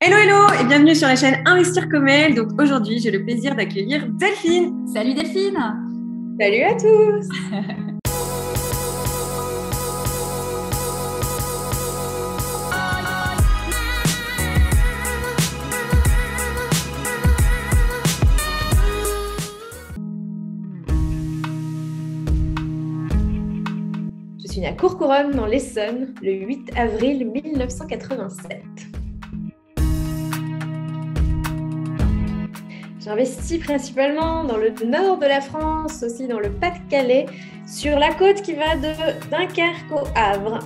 Hello hello et bienvenue sur la chaîne Investir comme elle. Donc aujourd'hui, j'ai le plaisir d'accueillir Delphine. Salut Delphine. Salut à tous. Je suis née à Courcouronnes dans l'Essonne le 8 avril 1987. J'investis principalement dans le nord de la France, aussi dans le Pas-de-Calais, sur la côte qui va de Dunkerque au Havre.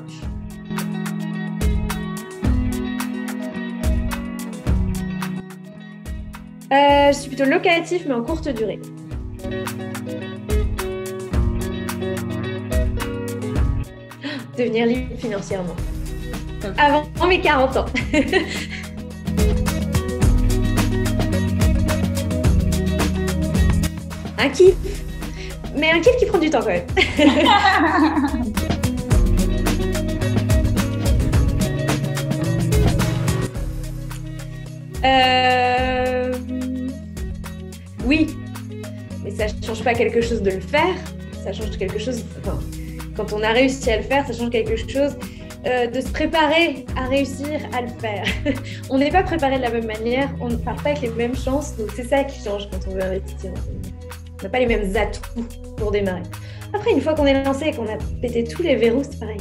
Je suis plutôt locatif, mais en courte durée. Devenir libre financièrement. Avant mes 40 ans. Un kiff, mais un kiff qui prend du temps quand même. Oui, mais ça ne change pas quelque chose de le faire. Ça change quelque chose. Enfin, quand on a réussi à le faire, ça change quelque chose de se préparer à réussir à le faire. On n'est pas préparé de la même manière, on ne part pas avec les mêmes chances, donc c'est ça qui change quand on veut investir. On n'a pas les mêmes atouts pour démarrer. Après, une fois qu'on est lancé et qu'on a pété tous les verrous, c'est pareil.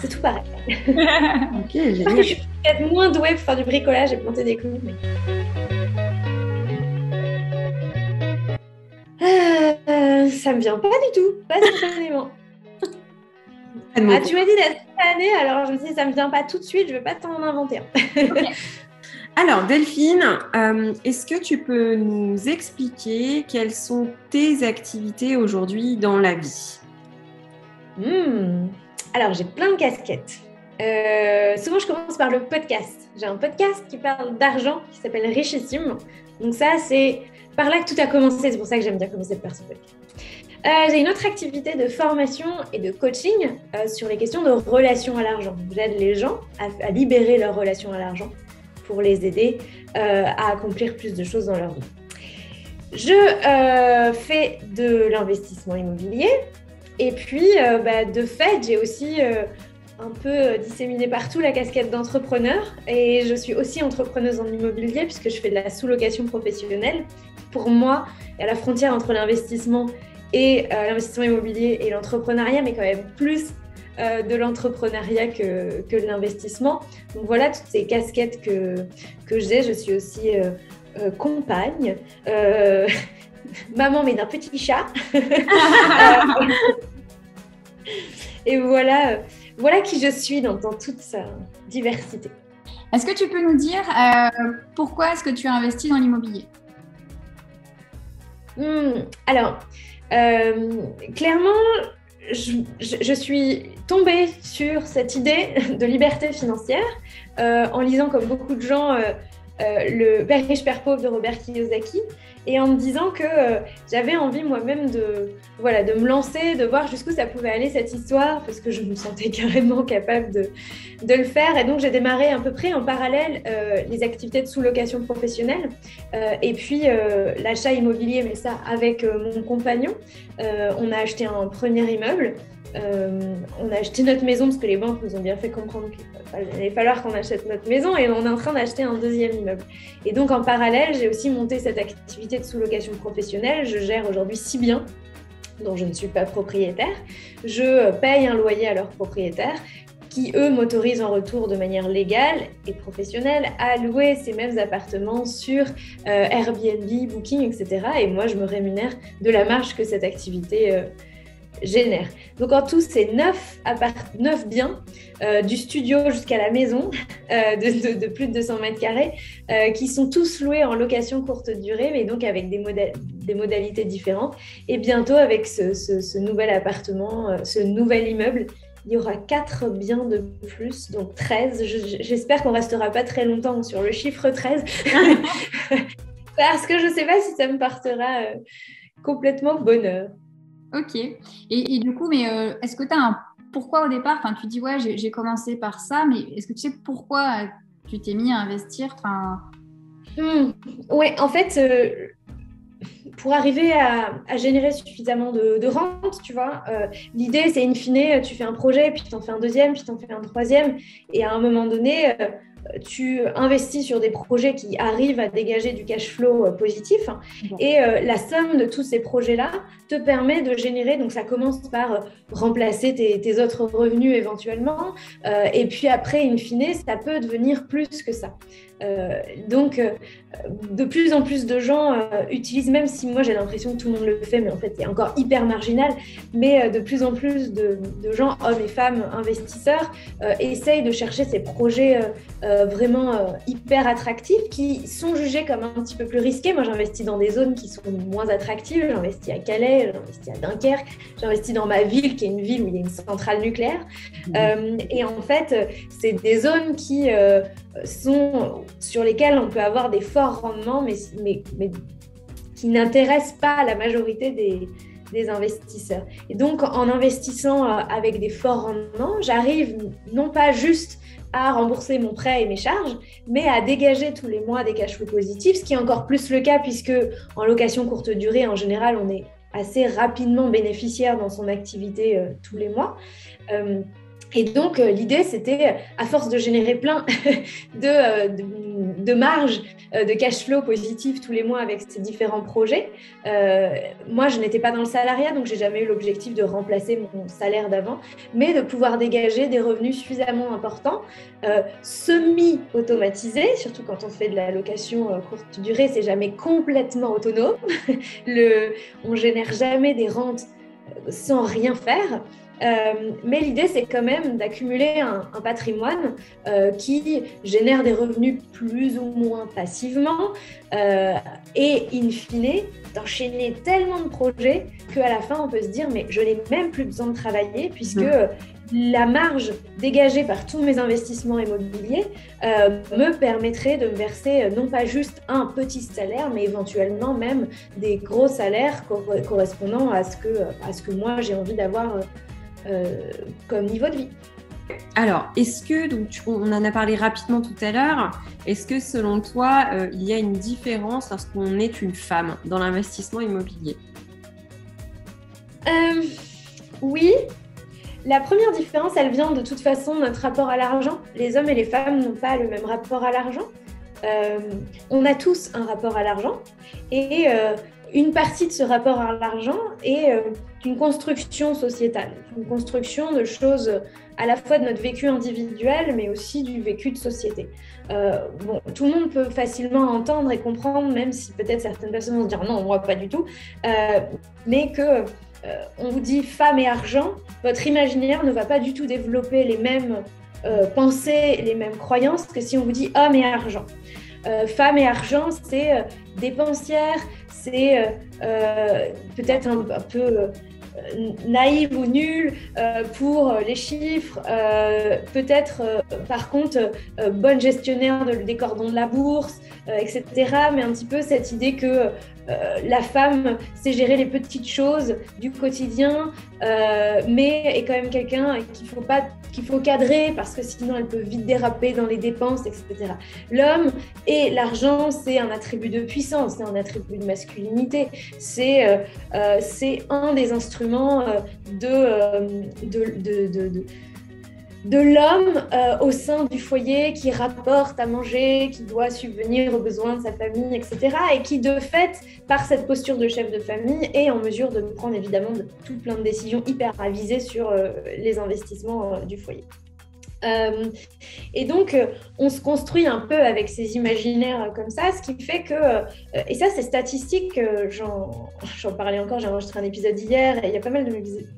C'est tout pareil. Ok, génial. Je suis peut-être moins douée pour faire du bricolage et planter des clous. Mais... ça me vient pas du tout, pas spontanément. Tu m'as dit d'être année, alors je me dis ça me vient pas tout de suite, je vais pas t'en inventer un. Okay. Alors Delphine, est-ce que tu peux nous expliquer quelles sont tes activités aujourd'hui dans la vie? Alors j'ai plein de casquettes. Souvent je commence par le podcast. J'ai un podcast qui parle d'argent qui s'appelle Richissime. Donc ça c'est par là que tout a commencé, c'est pour ça que j'aime bien commencer par ce podcast. J'ai une autre activité de formation et de coaching sur les questions de relations à l'argent. J'aide les gens à libérer leur relation à l'argent pour les aider à accomplir plus de choses dans leur vie. Je fais de l'investissement immobilier et puis de fait, j'ai aussi un peu disséminé partout la casquette d'entrepreneur et je suis aussi entrepreneuse en immobilier puisque je fais de la sous-location professionnelle. Pour moi, il y a la frontière entre l'investissement et l'investissement immobilier et l'entrepreneuriat, mais quand même plus de l'entrepreneuriat que de l'investissement. Donc voilà toutes ces casquettes que j'ai. Je suis aussi compagne, maman mais d'un petit chat. Et voilà qui je suis dans toute sa diversité. Est-ce que tu peux nous dire pourquoi est-ce que tu as investi dans l'immobilier? Alors, clairement, je suis tombée sur cette idée de liberté financière en lisant, comme beaucoup de gens, le Père riche, Père pauvre de Robert Kiyosaki et en me disant que j'avais envie moi-même de me lancer, de voir jusqu'où ça pouvait aller cette histoire parce que je me sentais carrément capable de le faire. Et donc, j'ai démarré à peu près en parallèle les activités de sous-location professionnelle et puis l'achat immobilier, mais ça avec mon compagnon. On a acheté un premier immeuble. On a acheté notre maison parce que les banques nous ont bien fait comprendre qu'il allait falloir qu'on achète notre maison et on est en train d'acheter un deuxième immeuble. Et donc en parallèle, j'ai aussi monté cette activité de sous-location professionnelle. Je gère aujourd'hui 6 biens dont je ne suis pas propriétaire. Je paye un loyer à leurs propriétaires qui, eux, m'autorisent en retour de manière légale et professionnelle à louer ces mêmes appartements sur Airbnb, Booking, etc. Et moi, je me rémunère de la marge que cette activité génère. Donc en tout, c'est 9 biens, du studio jusqu'à la maison, de plus de 200 mètres carrés, qui sont tous loués en location courte durée, mais donc avec des modalités différentes. Et bientôt, avec ce nouvel appartement, ce nouvel immeuble, il y aura 4 biens de plus, donc 13. J'espère qu'on ne restera pas très longtemps sur le chiffre 13, parce que je ne sais pas si ça me portera complètement bonheur. Ok. Et du coup, mais est-ce que tu as un pourquoi au départ? Enfin, tu dis, ouais, j'ai commencé par ça, mais est-ce que tu sais pourquoi tu t'es mis à investir Oui, en fait, pour arriver à générer suffisamment de rente, tu vois, l'idée, c'est in fine, tu fais un projet, puis tu en fais un deuxième, puis tu en fais un troisième. Et à un moment donné, tu investis sur des projets qui arrivent à dégager du cash flow positif. Et la somme de tous ces projets-là te permet de générer, donc ça commence par remplacer tes autres revenus éventuellement. Et puis après, in fine, ça peut devenir plus que ça. Donc, de plus en plus de gens utilisent, même si moi j'ai l'impression que tout le monde le fait, mais en fait c'est encore hyper marginal, mais de plus en plus de gens, hommes et femmes investisseurs, essayent de chercher ces projets vraiment hyper attractifs qui sont jugés comme un petit peu plus risqués. Moi j'investis dans des zones qui sont moins attractives, j'investis à Calais, j'investis à Dunkerque, j'investis dans ma ville qui est une ville où il y a une centrale nucléaire. Et en fait c'est des zones qui sur lesquelles on peut avoir des forts rendements, mais qui n'intéressent pas la majorité des investisseurs. Et donc, en investissant avec des forts rendements, j'arrive non pas juste à rembourser mon prêt et mes charges, mais à dégager tous les mois des cash flows positifs, ce qui est encore plus le cas puisque en location courte durée, en général, on est assez rapidement bénéficiaire dans son activité tous les mois. Et donc, l'idée, c'était, à force de générer plein de marges de cash flow positif tous les mois avec ces différents projets, moi, je n'étais pas dans le salariat, donc je n'ai jamais eu l'objectif de remplacer mon salaire d'avant, mais de pouvoir dégager des revenus suffisamment importants, semi-automatisés, surtout quand on fait de la location courte durée, c'est jamais complètement autonome. On ne génère jamais des rentes sans rien faire. Mais l'idée, c'est quand même d'accumuler un patrimoine qui génère des revenus plus ou moins passivement et in fine, d'enchaîner tellement de projets qu'à la fin, on peut se dire mais je n'ai même plus besoin de travailler puisque la marge dégagée par tous mes investissements immobiliers me permettrait de me verser non pas juste un petit salaire, mais éventuellement même des gros salaires correspondant à ce que moi j'ai envie d'avoir comme niveau de vie. Alors, est-ce que, donc on en a parlé rapidement tout à l'heure, est-ce que selon toi, il y a une différence lorsqu'on est une femme dans l'investissement immobilier ? Oui. La première différence, elle vient de toute façon de notre rapport à l'argent. Les hommes et les femmes n'ont pas le même rapport à l'argent. On a tous un rapport à l'argent et une partie de ce rapport à l'argent est une construction sociétale, une construction de choses à la fois de notre vécu individuel, mais aussi du vécu de société. Tout le monde peut facilement entendre et comprendre, même si peut-être certaines personnes vont se dire non, moi pas du tout, mais que on vous dit femme et argent, votre imaginaire ne va pas du tout développer les mêmes pensées, les mêmes croyances que si on vous dit homme et argent. Femme et argent, c'est dépensière, c'est peut-être un peu naïve ou nulle pour les chiffres, peut-être par contre bonne gestionnaire des cordons de la bourse, etc. Mais un petit peu cette idée que la femme sait gérer les petites choses du quotidien, mais est quand même quelqu'un qu'il faut cadrer parce que sinon elle peut vite déraper dans les dépenses, etc. L'homme et l'argent, c'est un attribut de puissance, c'est un attribut de masculinité, c'est un des instruments de l'homme au sein du foyer qui rapporte à manger, qui doit subvenir aux besoins de sa famille, etc. Et qui, de fait, par cette posture de chef de famille, est en mesure de prendre évidemment tout plein de décisions hyper avisées sur les investissements du foyer. Et donc, on se construit un peu avec ces imaginaires comme ça, ce qui fait que, et ça c'est statistique, j'en parlais encore, j'ai enregistré un épisode hier, et il y a pas mal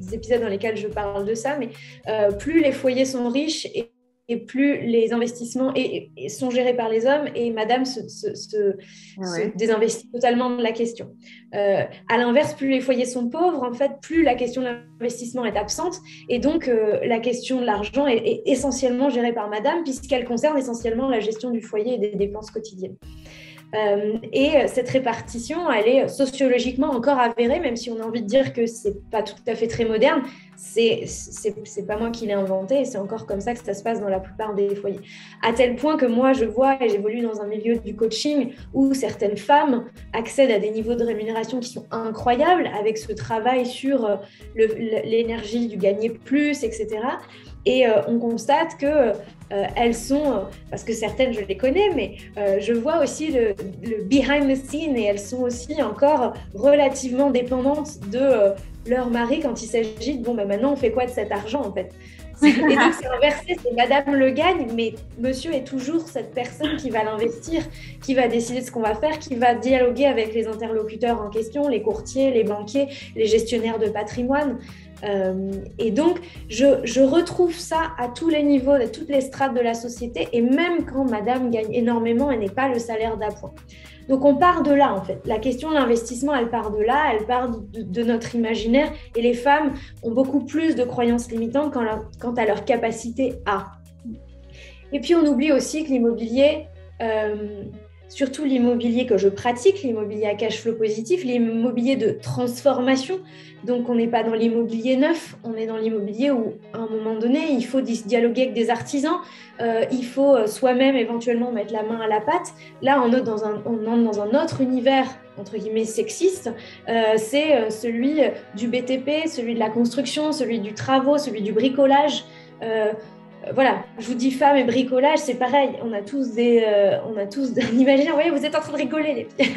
d'épisodes dans lesquels je parle de ça, mais plus les foyers sont riches et plus les investissements sont gérés par les hommes, et madame se désinvestit totalement de la question. À l'inverse, plus les foyers sont pauvres, en fait, plus la question de l'investissement est absente, et donc la question de l'argent est essentiellement gérée par madame, puisqu'elle concerne essentiellement la gestion du foyer et des dépenses quotidiennes. Et cette répartition, elle est sociologiquement encore avérée, même si on a envie de dire que c'est pas tout à fait très moderne. C'est pas moi qui l'ai inventé, et c'est encore comme ça que ça se passe dans la plupart des foyers. À tel point que moi, je vois, et j'évolue dans un milieu du coaching où certaines femmes accèdent à des niveaux de rémunération qui sont incroyables avec ce travail sur l'énergie du gagner plus, etc. Et on constate que elles sont, parce que certaines je les connais, mais je vois aussi le behind the scene, et elles sont aussi encore relativement dépendantes de leur mari quand il s'agit de maintenant on fait quoi de cet argent en fait. Et donc c'est inversé, c'est madame le gagne, mais monsieur est toujours cette personne qui va l'investir, qui va décider de ce qu'on va faire, qui va dialoguer avec les interlocuteurs en question, les courtiers, les banquiers, les gestionnaires de patrimoine. Et donc je retrouve ça à tous les niveaux, à toutes les strates de la société, et même quand madame gagne énormément, elle n'est pas le salaire d'appoint. Donc on part de là en fait. La question de l'investissement, elle part de là, elle part de notre imaginaire, et les femmes ont beaucoup plus de croyances limitantes quant à leur capacité à. Et puis on oublie aussi que l'immobilier, surtout l'immobilier que je pratique, l'immobilier à cash flow positif, l'immobilier de transformation. Donc, on n'est pas dans l'immobilier neuf, on est dans l'immobilier où, à un moment donné, il faut dialoguer avec des artisans, il faut soi-même éventuellement mettre la main à la pâte. Là, on entre dans un autre univers, entre guillemets, sexiste. C'est celui du BTP, celui de la construction, celui du travaux, celui du bricolage. Voilà, je vous dis femme et bricolage, c'est pareil. On a tous un imaginaire. Vous voyez, vous êtes en train de rigoler, les filles.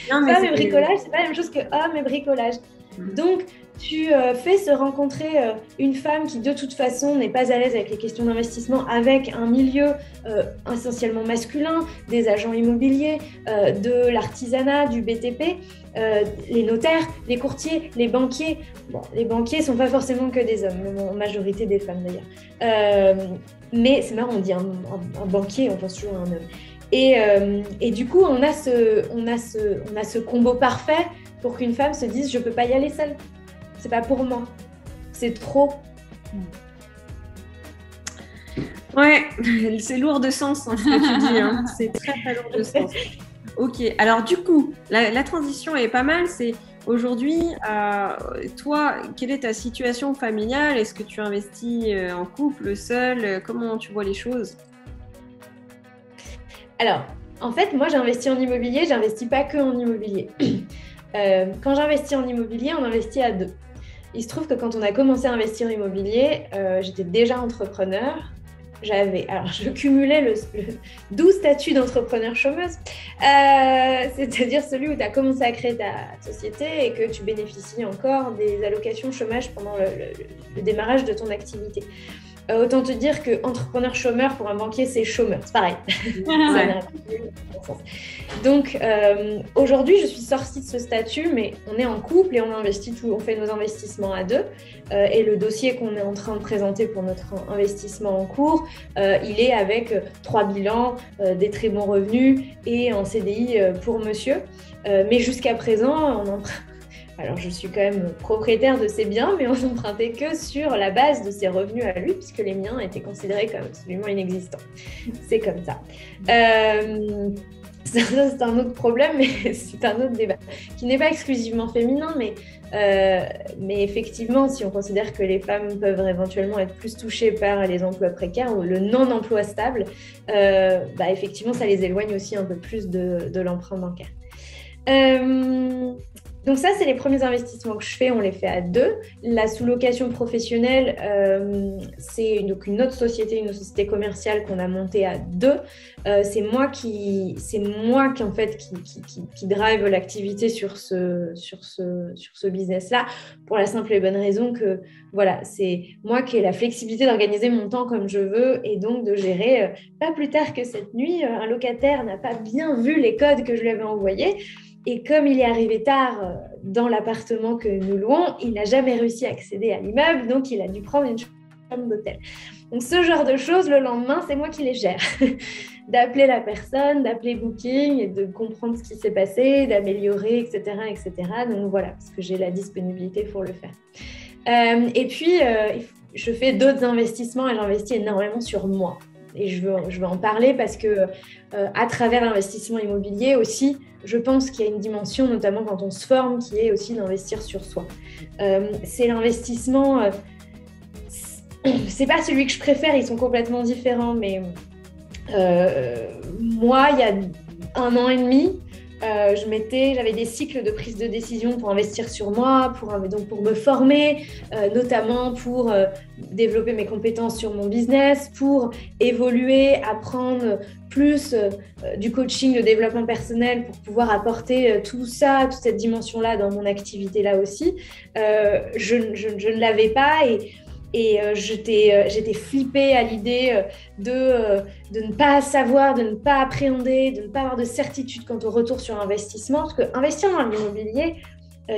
Femme et bricolage, c'est pas la même chose que homme et bricolage. Donc, tu fais se rencontrer une femme qui, de toute façon, n'est pas à l'aise avec les questions d'investissement, avec un milieu essentiellement masculin, des agents immobiliers, de l'artisanat, du BTP, les notaires, les courtiers, les banquiers. Bon, les banquiers ne sont pas forcément que des hommes, mais en majorité des femmes d'ailleurs. Mais c'est marrant, on dit un banquier, on pense toujours à un homme. Et du coup, on a ce combo parfait pour qu'une femme se dise « je ne peux pas y aller seule, c'est pas pour moi, c'est trop ». Ouais, c'est lourd de sens ce que tu dis, hein. C'est très très lourd de sens. Ok, alors du coup, la transition est pas mal, c'est aujourd'hui, toi, quelle est ta situation familiale? Est-ce que tu investis en couple, seul? Comment tu vois les choses? Alors, en fait, moi j'investis en immobilier, j'investis pas que en immobilier. Quand j'investis en immobilier, on investit à deux. Il se trouve que quand on a commencé à investir en immobilier, j'étais déjà entrepreneur. Je cumulais le doux statut d'entrepreneur chômeuse, c'est-à-dire celui où tu as commencé à créer ta société et que tu bénéficies encore des allocations chômage pendant le démarrage de ton activité. Autant te dire que entrepreneur chômeur pour un banquier, c'est chômeur. C'est pareil. Donc, aujourd'hui, je suis sortie de ce statut, mais on est en couple et on fait nos investissements à deux. Et le dossier qu'on est en train de présenter pour notre investissement en cours, il est avec 3 bilans, des très bons revenus et en CDI pour monsieur. Mais jusqu'à présent, alors, je suis quand même propriétaire de ces biens, mais on n'empruntait que sur la base de ses revenus à lui, puisque les miens étaient considérés comme absolument inexistants. C'est comme ça. C'est un autre problème, mais c'est un autre débat, qui n'est pas exclusivement féminin, mais effectivement, si on considère que les femmes peuvent éventuellement être plus touchées par les emplois précaires ou le non-emploi stable, effectivement, ça les éloigne aussi un peu plus de l'emprunt bancaire. Donc ça, c'est les premiers investissements que je fais, on les fait à deux. La sous-location professionnelle, c'est donc une autre société, une société commerciale qu'on a montée à deux. C'est moi qui en fait qui drive l'activité sur ce business-là, pour la simple et bonne raison que voilà, c'est moi qui ai la flexibilité d'organiser mon temps comme je veux et donc de gérer. Pas plus tard que cette nuit, un locataire n'a pas bien vu les codes que je lui avais envoyés. Et comme il est arrivé tard dans l'appartement que nous louons, il n'a jamais réussi à accéder à l'immeuble, donc il a dû prendre une chambre d'hôtel. Donc ce genre de choses, le lendemain, c'est moi qui les gère. D'appeler la personne, d'appeler Booking et de comprendre ce qui s'est passé, d'améliorer, etc., etc. Donc voilà, parce que j'ai la disponibilité pour le faire. Et puis, je fais d'autres investissements et j'investis énormément sur moi. et je veux en parler parce que à travers l'investissement immobilier aussi, je pense qu'il y a une dimension, notamment quand on se forme, qui est aussi d'investir sur soi. C'est l'investissement, c'est pas celui que je préfère, ils sont complètement différents, mais moi, il y a 1 an et demi, j'avais des cycles de prise de décision pour investir sur moi, donc pour me former, notamment pour développer mes compétences sur mon business, pour évoluer, apprendre plus du coaching, de développement personnel pour pouvoir apporter tout ça, toute cette dimension-là dans mon activité-là aussi. Je ne l'avais pas et j'étais flippée à l'idée de ne pas savoir, de ne pas appréhender, de ne pas avoir de certitude quant au retour sur investissement. Parce qu'investir dans l'immobilier,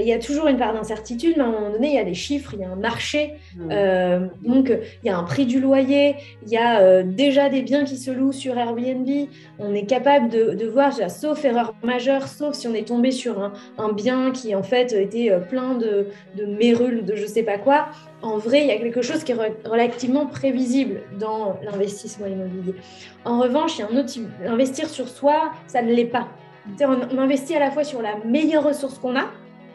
il y a toujours une part d'incertitude, mais à un moment donné, il y a des chiffres, il y a un marché. Donc, il y a un prix du loyer, il y a déjà des biens qui se louent sur Airbnb. On est capable de voir, sauf erreur majeure, sauf si on est tombé sur un bien qui, en fait, était plein de mérules ou de je ne sais pas quoi. En vrai, il y a quelque chose qui est relativement prévisible dans l'investissement immobilier. En revanche, il y a un autre type. Investir sur soi, ça ne l'est pas. On investit à la fois sur la meilleure ressource qu'on a,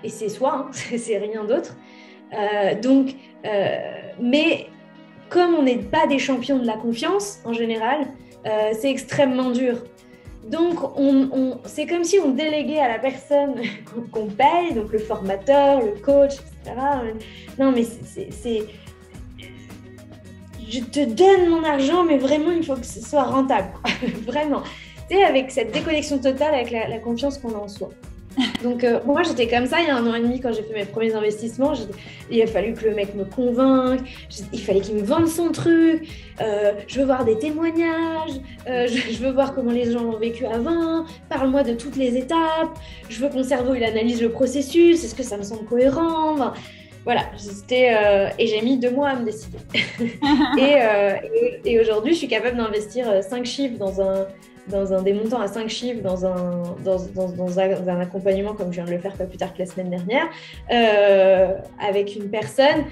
et c'est soi, c'est rien d'autre. Mais comme on n'est pas des champions de la confiance, en général, c'est extrêmement dur. Donc, c'est comme si on déléguait à la personne qu'on paye, donc le formateur, le coach, etc. Non, mais je te donne mon argent, mais vraiment, il faut que ce soit rentable. Vraiment. Tu sais, avec cette déconnexion totale avec la confiance qu'on a en soi. Donc, moi, j'étais comme ça il y a 1 an et demi quand j'ai fait mes premiers investissements. Il a fallu que le mec me convainque, il fallait qu'il me vende son truc. Je veux voir des témoignages, je veux voir comment les gens l'ont vécu avant. Parle-moi de toutes les étapes. Je veux que mon cerveau il analyse le processus. Est-ce que ça me semble cohérent? Voilà, et j'ai mis 2 mois à me décider. et aujourd'hui, je suis capable d'investir 5 chiffres dans des montants à 5 chiffres dans un accompagnement comme je viens de le faire pas plus tard que la semaine dernière avec une personne.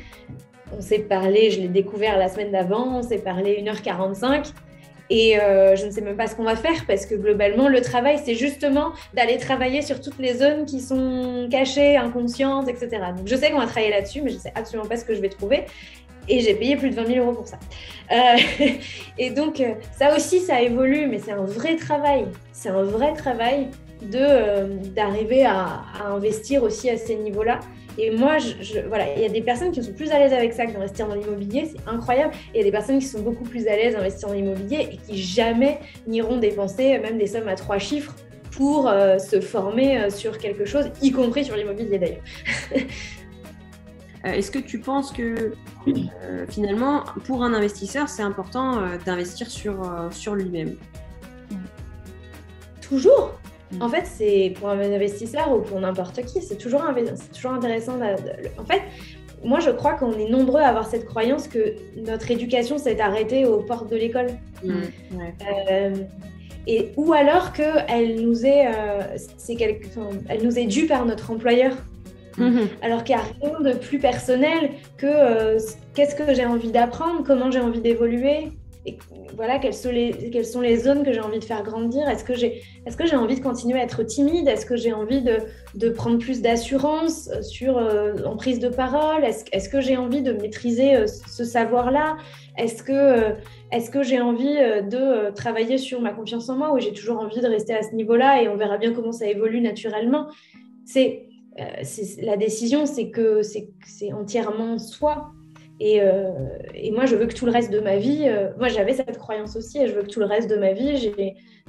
On s'est parlé, je l'ai découvert la semaine d'avant, on s'est parlé 1h45 et je ne sais même pas ce qu'on va faire parce que globalement le travail c'est justement d'aller travailler sur toutes les zones qui sont cachées, inconscientes, etc. Donc je sais qu'on va travailler là-dessus mais je ne sais absolument pas ce que je vais trouver. Et j'ai payé plus de 20 000 € pour ça. Et donc, ça aussi, ça évolue, mais c'est un vrai travail. C'est un vrai travail d'arriver à investir aussi à ces niveaux-là. Et moi, voilà, il y a des personnes qui sont plus à l'aise avec ça que d'investir dans l'immobilier, c'est incroyable. Et il y a des personnes qui sont beaucoup plus à l'aise d'investir dans l'immobilier et qui jamais n'iront dépenser même des sommes à 3 chiffres pour se former sur quelque chose, y compris sur l'immobilier d'ailleurs. Est-ce que tu penses que finalement, pour un investisseur, c'est important d'investir sur lui-même? Toujours. En fait, c'est pour un investisseur ou pour n'importe qui, c'est toujours intéressant. En fait, moi, je crois qu'on est nombreux à avoir cette croyance que notre éducation s'est arrêtée aux portes de l'école. Ou alors qu'elle nous est due par notre employeur. Alors qu'il n'y a rien de plus personnel que qu'est-ce que j'ai envie d'apprendre, comment j'ai envie d'évoluer, et voilà, quelles sont les zones que j'ai envie de faire grandir. Est-ce que j'ai envie de continuer à être timide? Est-ce que j'ai envie de prendre plus d'assurance en prise de parole? Est-ce que j'ai envie de maîtriser ce savoir-là? Est-ce que j'ai envie de travailler sur ma confiance en moi, ou j'ai toujours envie de rester à ce niveau-là et on verra bien comment ça évolue naturellement? La décision, c'est entièrement soi. Et moi, je veux que tout le reste de ma vie... moi, j'avais cette croyance aussi, et je veux que tout le reste de ma vie,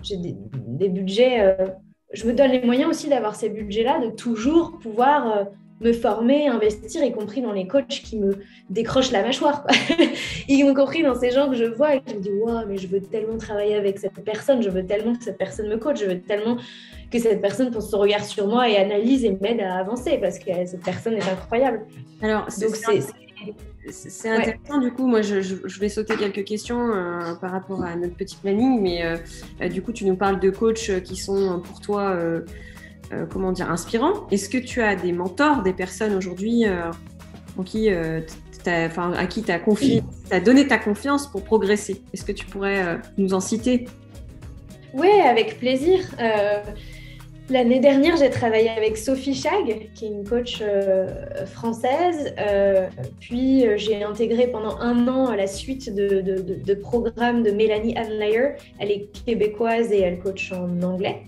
j'ai des budgets... je me donne les moyens aussi d'avoir ces budgets-là, de toujours pouvoir me former, investir, y compris dans les coachs qui me décrochent la mâchoire, quoi. Y compris dans ces gens que je vois et qui me disent « Wow, mais je veux tellement travailler avec cette personne, je veux tellement que cette personne me coach, je veux tellement que cette personne pose son regard sur moi et analyse et m'aide à avancer, parce que cette personne est incroyable. » Alors, c'est intéressant, du coup. Moi, je vais sauter quelques questions par rapport à notre petit planning, mais du coup, tu nous parles de coachs qui sont pour toi, inspirants. Est-ce que tu as des mentors, des personnes aujourd'hui à qui tu as confié t'a donné ta confiance pour progresser? Est-ce que tu pourrais nous en citer? Oui, avec plaisir. L'année dernière, j'ai travaillé avec Sophie Chag, qui est une coach française. Puis, j'ai intégré pendant 1 an la suite de programmes de Mélanie Adlayer. Elle est québécoise et elle coach en anglais.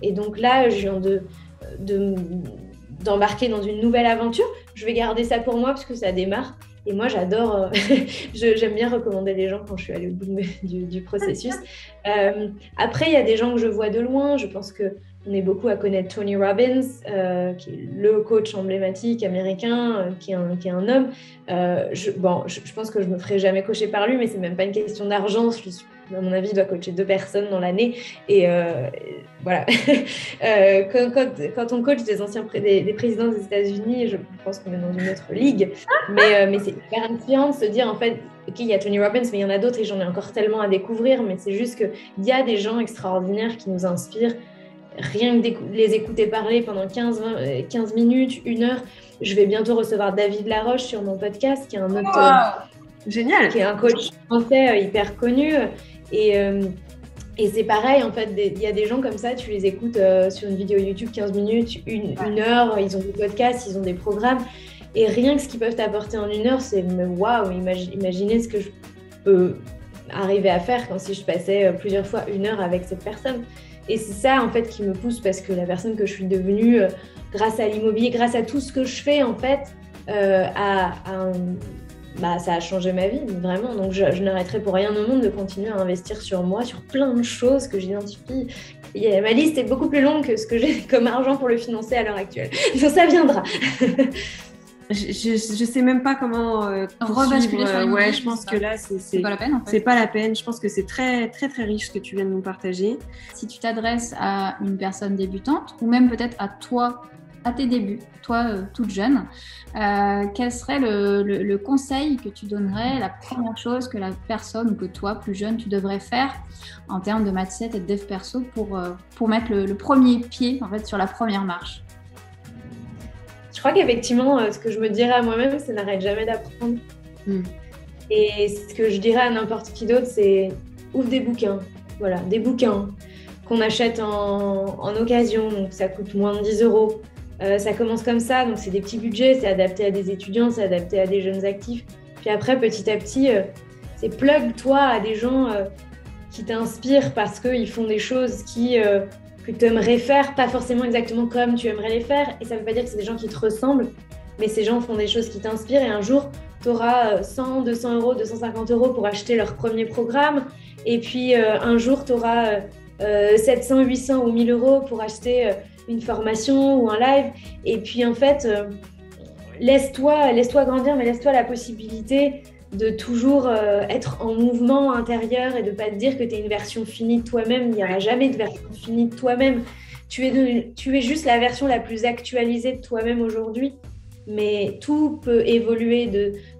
Et donc là, je viens d'embarquer dans une nouvelle aventure. Je vais garder ça pour moi parce que ça démarre. Et moi, j'adore, j'aime bien recommander les gens quand je suis allée au bout du processus. Après, il y a des gens que je vois de loin. Je pense qu'on est beaucoup à connaître Tony Robbins, qui est le coach emblématique américain, qui est un homme. Je pense que je ne me ferai jamais coacher par lui, mais ce n'est même pas une question d'argent. À mon avis, il doit coacher 2 personnes dans l'année. Et voilà. Quand on coach des présidents des États-Unis, je pense qu'on est dans une autre ligue. Mais c'est hyper inspirant de se dire, en fait, OK, il y a Tony Robbins, mais il y en a d'autres et j'en ai encore tellement à découvrir. Mais c'est juste qu'il y a des gens extraordinaires qui nous inspirent. Rien que les écouter parler pendant 15 minutes, 1 heure. Je vais bientôt recevoir David Laroche sur mon podcast, qui est un autre... Génial. Qui est un coach français hyper connu. Et c'est pareil, en fait, il y a des gens comme ça, tu les écoutes sur une vidéo YouTube 15 minutes, 1 heure, ils ont des podcasts, ils ont des programmes. Et rien que ce qu'ils peuvent t'apporter en 1 heure, c'est waouh, imaginez ce que je peux arriver à faire si je passais plusieurs fois 1 heure avec cette personne. Et c'est ça, en fait, qui me pousse, parce que la personne que je suis devenue, grâce à l'immobilier, grâce à tout ce que je fais, en fait, ça a changé ma vie, vraiment. Donc, je n'arrêterai pour rien au monde de continuer à investir sur moi, sur plein de choses que j'identifie. Ma liste est beaucoup plus longue que ce que j'ai comme argent pour le financer à l'heure actuelle. Donc, ça viendra. Je sais même pas comment rebasculer sur l'immobilier. Ouais, je pense que là, c'est pas la peine, en fait. C'est pas la peine. Je pense que c'est très, très, très riche ce que tu viens de nous partager. Si tu t'adresses à une personne débutante, ou même peut-être à toi, à tes débuts, toi toute jeune, quel serait le conseil que tu donnerais, la première chose que la personne ou que toi, plus jeune, tu devrais faire en termes de mindset et de dev perso pour mettre le premier pied, en fait, sur la première marche? Je crois qu'effectivement, ce que je me dirais à moi-même, c'est n'arrête jamais d'apprendre. Et ce que je dirais à n'importe qui d'autre, c'est ouvre des bouquins. Voilà, des bouquins qu'on achète en occasion, donc ça coûte moins de 10 €. Ça commence comme ça, donc c'est des petits budgets, c'est adapté à des étudiants, c'est adapté à des jeunes actifs. Puis après, petit à petit, c'est plug-toi à des gens qui t'inspirent parce qu'ils font des choses que tu aimerais faire, pas forcément exactement comme tu aimerais les faire. Et ça ne veut pas dire que c'est des gens qui te ressemblent, mais ces gens font des choses qui t'inspirent. Et un jour, tu auras 100, 200 €, 250 € pour acheter leur premier programme. Et puis un jour, tu auras 700, 800 ou 1000 € pour acheter une formation ou un live. Et puis en fait, laisse-toi grandir, mais laisse-toi la possibilité de toujours être en mouvement intérieur et de ne pas te dire que tu es une version finie de toi-même. Il n'y aura jamais de version finie de toi-même. Tu es juste la version la plus actualisée de toi-même aujourd'hui. Mais tout peut évoluer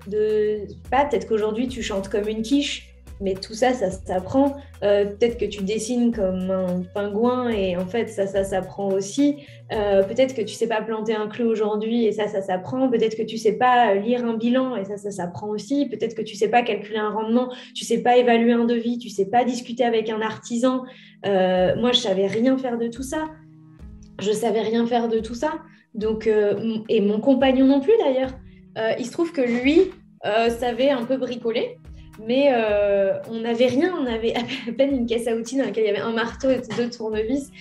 peut-être qu'aujourd'hui tu chantes comme une quiche, mais tout ça s'apprend. Peut-être que tu dessines comme un pingouin et en fait ça s'apprend aussi. Peut-être que tu sais pas planter un clou aujourd'hui et ça s'apprend. Peut-être que tu sais pas lire un bilan et ça s'apprend aussi. Peut-être que tu sais pas calculer un rendement, tu sais pas évaluer un devis, tu sais pas discuter avec un artisan. Moi je savais rien faire de tout ça. Donc, et mon compagnon non plus d'ailleurs. Il se trouve que lui savait un peu bricoler. Mais on n'avait rien, on avait à peine une caisse à outils dans laquelle il y avait un marteau et 2 tournevis.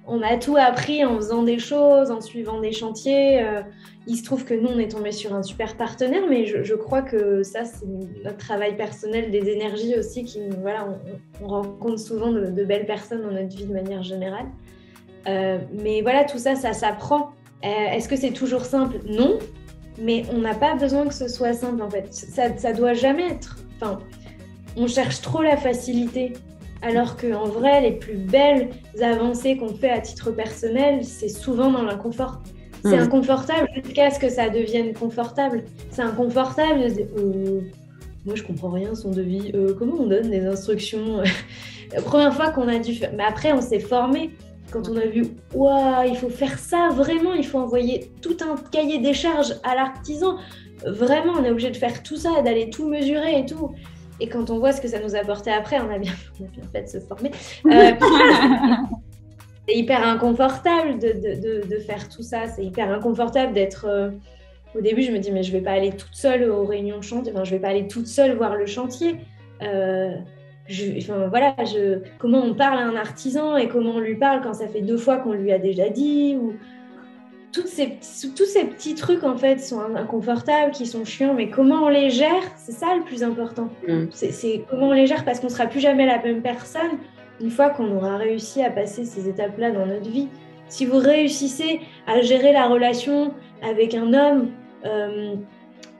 On a tout appris en faisant des choses, en suivant des chantiers. Il se trouve que nous, on est tombé sur un super partenaire, mais je crois que ça, c'est notre travail personnel, des énergies aussi. On rencontre souvent de belles personnes dans notre vie de manière générale. Mais voilà, tout ça s'apprend. Est-ce que c'est toujours simple? Non, mais on n'a pas besoin que ce soit simple en fait. Ça doit jamais être. Enfin, on cherche trop la facilité, alors qu'en vrai, les plus belles avancées qu'on fait à titre personnel, c'est souvent dans l'inconfort. C'est inconfortable jusqu'à ce que ça devienne confortable. C'est inconfortable de dire moi je comprends rien son devis, comment on donne des instructions? La première fois qu'on a dû faire, mais après on s'est formé. Quand on a vu, waouh, il faut faire ça, vraiment, il faut envoyer tout un cahier des charges à l'artisan. vraiment, on est obligé de faire tout ça, d'aller tout mesurer et tout. Et quand on voit ce que ça nous a apporté après, on a bien fait de se former. C'est hyper inconfortable de faire tout ça. C'est hyper inconfortable d'être... Au début, je me dis, mais je ne vais pas aller toute seule aux réunions de chantier. Enfin, je ne vais pas aller toute seule voir le chantier. Comment on parle à un artisan et comment on lui parle quand ça fait 2 fois qu'on lui a déjà dit. Ou... tous ces petits trucs, en fait, sont inconfortables, qui sont chiants. Mais comment on les gère, c'est ça le plus important. C'est comment on les gère, parce qu'on ne sera plus jamais la même personne une fois qu'on aura réussi à passer ces étapes-là dans notre vie. Si vous réussissez à gérer la relation avec un homme,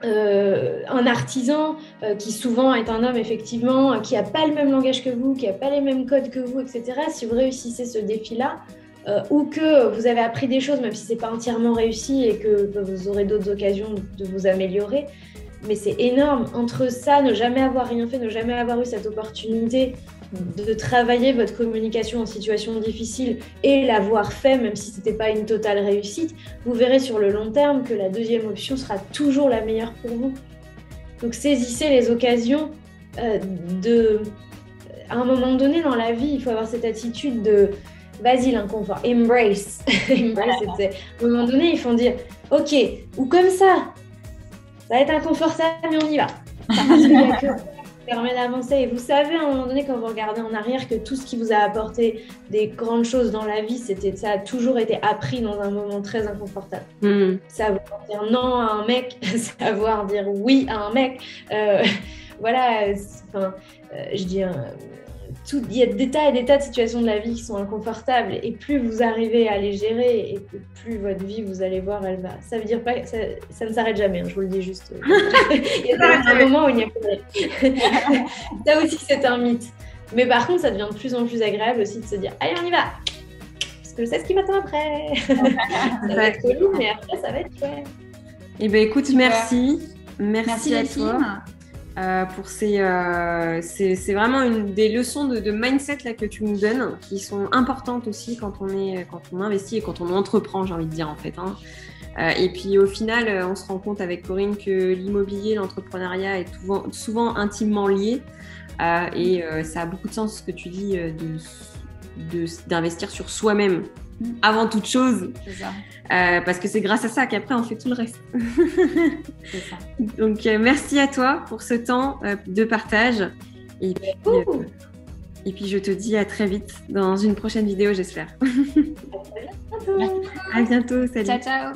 un artisan, qui souvent est un homme effectivement, qui n'a pas le même langage que vous, qui n'a pas les mêmes codes que vous, etc. Si vous réussissez ce défi-là, ou que vous avez appris des choses, même si ce n'est pas entièrement réussi et que vous aurez d'autres occasions de vous améliorer, mais c'est énorme. Entre ça, ne jamais avoir rien fait, ne jamais avoir eu cette opportunité de travailler votre communication en situation difficile et l'avoir fait, même si ce n'était pas une totale réussite, vous verrez sur le long terme que la deuxième option sera toujours la meilleure pour vous. Donc saisissez les occasions à un moment donné dans la vie, il faut avoir cette attitude de vas-y l'inconfort, embrace. Embrace, à un moment donné, il faut dire ok, ou comme ça va être inconfortable, mais on y va. Parce qu'il y a que permet d'avancer. Et vous savez, à un moment donné, quand vous regardez en arrière, que tout ce qui vous a apporté des grandes choses dans la vie, ça a toujours été appris dans un moment très inconfortable. Savoir dire non à un mec, savoir dire oui à un mec. Je dis... il y a des tas et des tas de situations de la vie qui sont inconfortables, et plus vous arrivez à les gérer, et plus votre vie, vous allez voir, elle va. Ça veut dire pas, ça ne s'arrête jamais, hein, je vous le dis juste. Il y a un moment où il n'y a plus de... Ça aussi, c'est un mythe. Mais par contre, ça devient de plus en plus agréable aussi de se dire, allez, on y va, parce que je sais ce qui m'attend après. Ça va être cool, mais après, ça va être chouette. Eh bien, écoute, merci à toi. C'est vraiment des leçons de mindset là, que tu nous donnes, qui sont importantes aussi quand on investit et quand on entreprend, j'ai envie de dire en fait. Et puis au final, on se rend compte avec Corinne que l'immobilier, l'entrepreneuriat est souvent intimement lié. Et ça a beaucoup de sens ce que tu dis d'investir sur soi-même avant toute chose. C'est ça. Parce que c'est grâce à ça qu'après on fait tout le reste. C'est ça. Donc merci à toi pour ce temps de partage, et puis je te dis à très vite dans une prochaine vidéo, j'espère. À bientôt, salut. Ciao.